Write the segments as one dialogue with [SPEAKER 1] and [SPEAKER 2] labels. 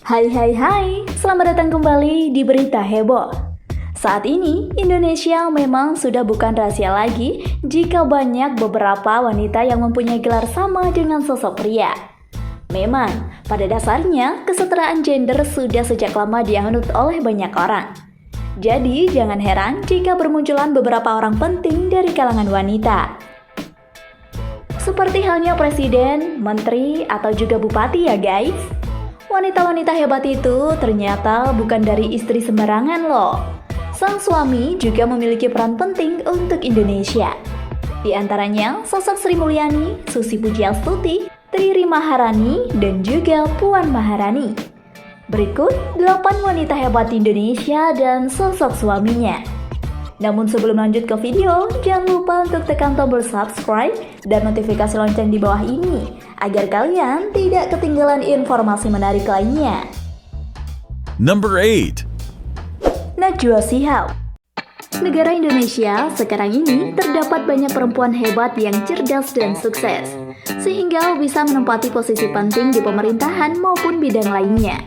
[SPEAKER 1] Hai, selamat datang kembali di Berita Heboh. Saat ini, Indonesia memang sudah bukan rahasia lagi jika banyak beberapa wanita yang mempunyai gelar sama dengan sosok pria. Memang, pada dasarnya, kesetaraan gender sudah sejak lama dianut oleh banyak orang. Jadi, jangan heran jika bermunculan beberapa orang penting dari kalangan wanita. Seperti halnya presiden, menteri, atau juga bupati ya guys. Wanita-wanita hebat itu ternyata bukan dari istri sembarangan loh. Sang suami juga memiliki peran penting untuk Indonesia. Di antaranya sosok Sri Mulyani, Susi Pujiastuti, Tri Maharani, dan juga Puan Maharani. Berikut 8 wanita hebat Indonesia dan sosok suaminya. Namun sebelum lanjut ke video, jangan lupa untuk tekan tombol subscribe dan notifikasi lonceng di bawah ini agar kalian tidak ketinggalan informasi menarik lainnya.
[SPEAKER 2] Number 8.
[SPEAKER 1] Najwa Shihab. Negara Indonesia sekarang ini terdapat banyak perempuan hebat yang cerdas dan sukses, sehingga bisa menempati posisi penting di pemerintahan maupun bidang lainnya.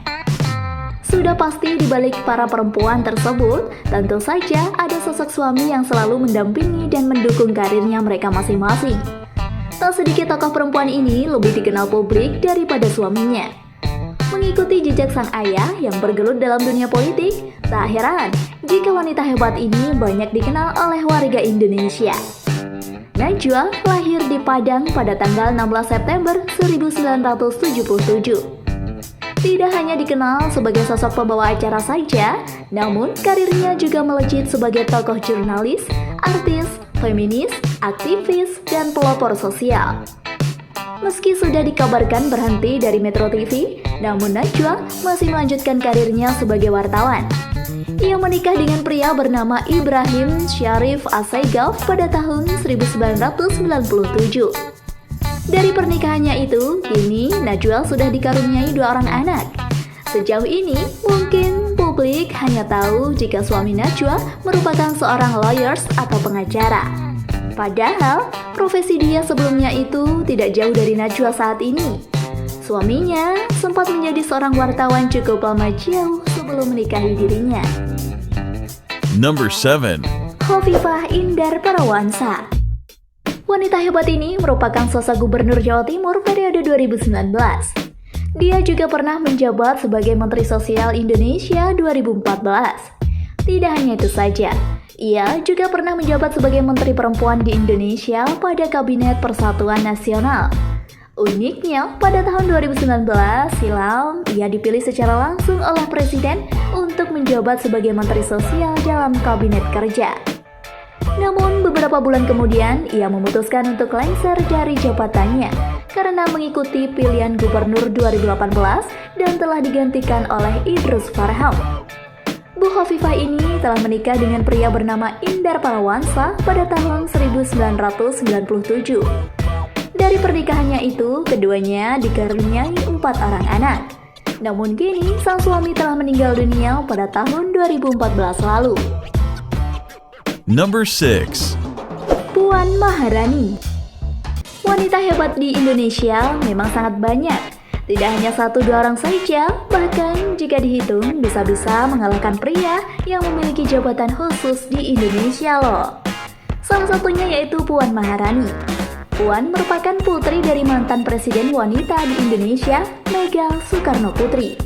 [SPEAKER 1] Sudah pasti di balik para perempuan tersebut, tentu saja ada sosok suami yang selalu mendampingi dan mendukung karirnya mereka masing-masing. Tak sedikit tokoh perempuan ini lebih dikenal publik daripada suaminya. Mengikuti jejak sang ayah yang bergelut dalam dunia politik, tak heran jika wanita hebat ini banyak dikenal oleh warga Indonesia. Najwa lahir di Padang pada tanggal 16 September 1977. Tidak hanya dikenal sebagai sosok pembawa acara saja, namun karirnya juga melejit sebagai tokoh jurnalis, artis, feminis, aktivis, dan pelopor sosial. Meski sudah dikabarkan berhenti dari Metro TV, namun Najwa masih melanjutkan karirnya sebagai wartawan. Ia menikah dengan pria bernama Ibrahim Syarif Assegaf pada tahun 1997. Dari pernikahannya itu, kini Najwa sudah dikaruniai 2 orang anak. Sejauh ini, mungkin publik hanya tahu jika suami Najwa merupakan seorang lawyers atau pengacara. Padahal, profesi dia sebelumnya itu tidak jauh dari Najwa saat ini. Suaminya sempat menjadi seorang wartawan cukup lama jauh sebelum menikahi dirinya.
[SPEAKER 2] Number 7.
[SPEAKER 1] Khofifah Indar Parawansa. Wanita hebat ini merupakan sosok gubernur Jawa Timur periode 2019. Dia juga pernah menjabat sebagai Menteri Sosial Indonesia 2014. Tidak hanya itu saja, ia juga pernah menjabat sebagai Menteri Perempuan di Indonesia pada Kabinet Persatuan Nasional. Uniknya, pada tahun 2019 silam, ia dipilih secara langsung oleh Presiden untuk menjabat sebagai Menteri Sosial dalam Kabinet Kerja. Namun beberapa bulan kemudian ia memutuskan untuk lengser dari jabatannya karena mengikuti pilihan gubernur 2018 dan telah digantikan oleh Idrus Marham. Bu Khofifah ini telah menikah dengan pria bernama Indar Parawansa pada tahun 1997. Dari pernikahannya itu, keduanya dikaruniai 4 orang anak. Namun kini sang suami telah meninggal dunia pada tahun 2014 lalu.
[SPEAKER 2] Number 6.
[SPEAKER 1] Puan Maharani. Wanita hebat di Indonesia memang sangat banyak. Tidak hanya 1-2 orang saja, bahkan jika dihitung bisa-bisa mengalahkan pria yang memiliki jabatan khusus di Indonesia loh. Salah satunya yaitu Puan Maharani. Puan merupakan putri dari mantan presiden wanita di Indonesia, Mega Soekarno Putri.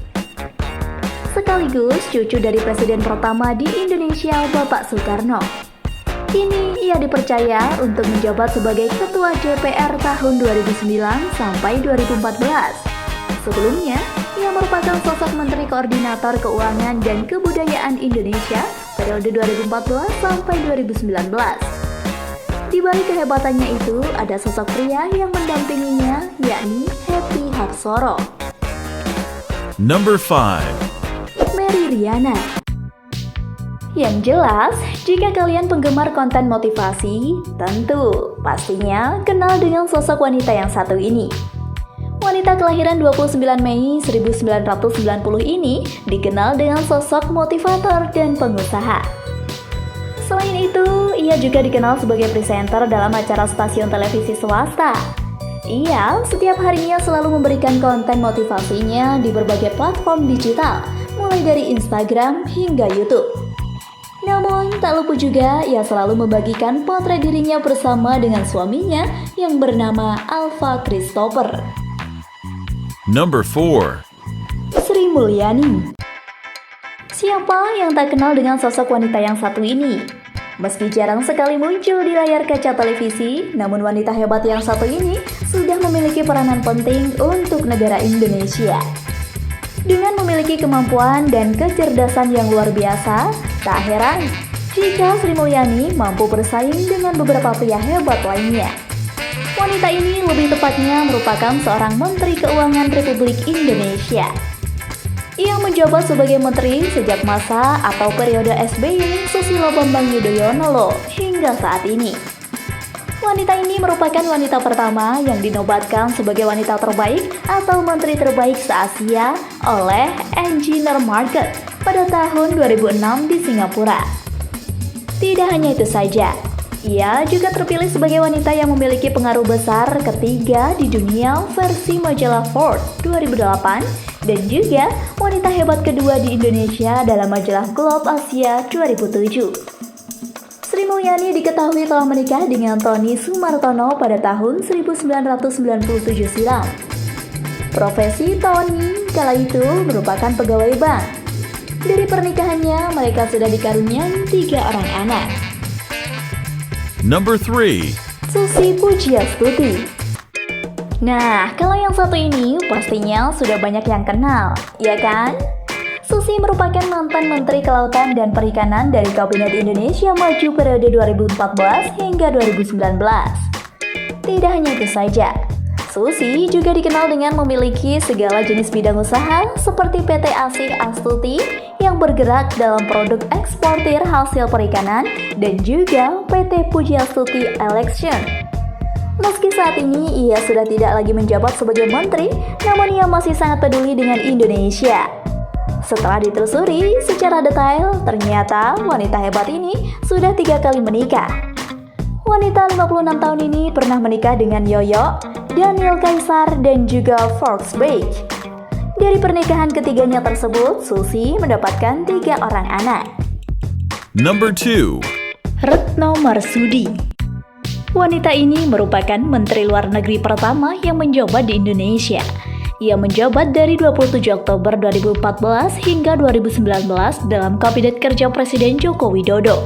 [SPEAKER 1] Sekaligus cucu dari presiden pertama di Indonesia, Bapak Soekarno. Kini ia dipercaya untuk menjabat sebagai Ketua DPR tahun 2009 sampai 2014. Sebelumnya, ia merupakan sosok Menteri Koordinator Keuangan dan Kebudayaan Indonesia periode 2014 sampai 2019. Di balik kehebatannya itu, ada sosok pria yang mendampinginya, yakni Happy Hapsoro.
[SPEAKER 2] Number 5.
[SPEAKER 1] Mary Riana. Yang jelas, jika kalian penggemar konten motivasi, tentu pastinya kenal dengan sosok wanita yang satu ini. Wanita kelahiran 29 Mei 1990 ini dikenal dengan sosok motivator dan pengusaha. Selain itu, ia juga dikenal sebagai presenter dalam acara stasiun televisi swasta. Ia setiap harinya selalu memberikan konten motivasinya di berbagai platform digital, mulai dari Instagram hingga YouTube. Namun, tak lupa juga ia selalu membagikan potret dirinya bersama dengan suaminya yang bernama Alva Christopher.
[SPEAKER 2] Number 4.
[SPEAKER 1] Sri Mulyani. Siapa yang tak kenal dengan sosok wanita yang satu ini? Meski jarang sekali muncul di layar kaca televisi, namun wanita hebat yang satu ini sudah memiliki peranan penting untuk negara Indonesia. Dengan memiliki kemampuan dan kecerdasan yang luar biasa, tak heran jika Sri Mulyani mampu bersaing dengan beberapa pria hebat lainnya. Wanita ini lebih tepatnya merupakan seorang Menteri Keuangan Republik Indonesia. Ia menjabat sebagai menteri sejak masa atau periode SBY Susilo Bambang Yudhoyono hingga saat ini. Wanita ini merupakan wanita pertama yang dinobatkan sebagai wanita terbaik atau menteri terbaik se-Asia oleh Engineer Market pada tahun 2006 di Singapura. Tidak hanya itu saja, ia juga terpilih sebagai wanita yang memiliki pengaruh besar ketiga di dunia versi majalah Forbes 2008 dan juga wanita hebat kedua di Indonesia dalam majalah Globe Asia 2007. Sri Mulyani diketahui telah menikah dengan Tony Sumartono pada tahun 1997 silam. Profesi Tony kala itu merupakan pegawai bank. Dari pernikahannya, mereka sudah dikaruniai 3 orang anak.
[SPEAKER 2] Number 3.
[SPEAKER 1] Susi Pujiastuti. Nah, kalau yang satu ini pastinya sudah banyak yang kenal, ya kan? Susi merupakan mantan Menteri Kelautan dan Perikanan dari Kabinet Indonesia Maju periode 2014 hingga 2019. Tidak hanya itu saja, Susi juga dikenal dengan memiliki segala jenis bidang usaha seperti PT Asih Astuti yang bergerak dalam produk eksportir hasil perikanan dan juga PT Pujiastuti Election. Meski saat ini ia sudah tidak lagi menjabat sebagai menteri, namun ia masih sangat peduli dengan Indonesia. Setelah ditelusuri secara detail, ternyata wanita hebat ini sudah 3 kali menikah. Wanita 56 tahun ini pernah menikah dengan Yoyo, Daniel Kaisar, dan juga Forbes Beach. Dari pernikahan ketiganya tersebut, Susi mendapatkan 3 orang anak.
[SPEAKER 2] Number 2.
[SPEAKER 1] Retno Marsudi. Wanita ini merupakan Menteri Luar Negeri pertama yang menjabat di Indonesia. Ia menjabat dari 27 Oktober 2014 hingga 2019 dalam Kabinet Kerja Presiden Joko Widodo.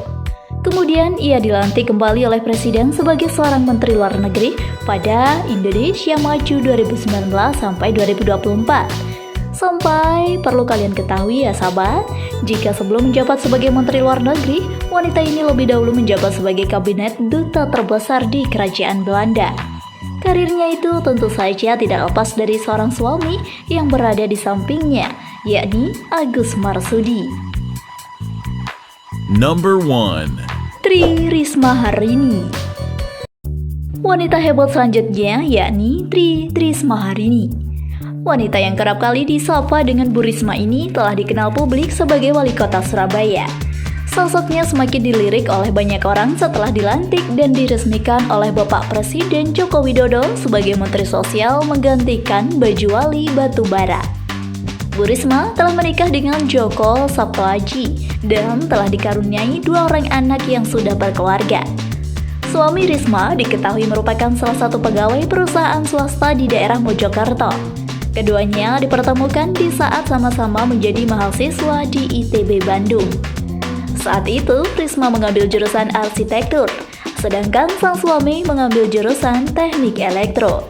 [SPEAKER 1] Kemudian ia dilantik kembali oleh Presiden sebagai seorang Menteri Luar Negeri pada Indonesia Maju 2019 sampai 2024. Sampai perlu kalian ketahui ya sahabat, jika sebelum menjabat sebagai Menteri Luar Negeri, wanita ini lebih dahulu menjabat sebagai Kabinet Duta terbesar di Kerajaan Belanda. Karirnya itu tentu saja tidak lepas dari seorang suami yang berada di sampingnya, yakni Agus Marsudi.
[SPEAKER 2] Number 1.
[SPEAKER 1] Tri Risma Harini. Wanita hebat selanjutnya yakni Tri Risma Harini. Wanita yang kerap kali disapa dengan Bu Risma ini telah dikenal publik sebagai wali kota Surabaya. Sosoknya semakin dilirik oleh banyak orang setelah dilantik dan diresmikan oleh Bapak Presiden Joko Widodo sebagai Menteri Sosial menggantikan Baju Wali Batubara. Bu Risma telah menikah dengan Joko Sabtoaji dan telah dikaruniai 2 orang anak yang sudah berkeluarga. Suami Risma diketahui merupakan salah satu pegawai perusahaan swasta di daerah Mojokerto. Keduanya dipertemukan di saat sama-sama menjadi mahasiswa di ITB Bandung. Saat itu, Risma mengambil jurusan arsitektur, sedangkan sang suami mengambil jurusan teknik elektro.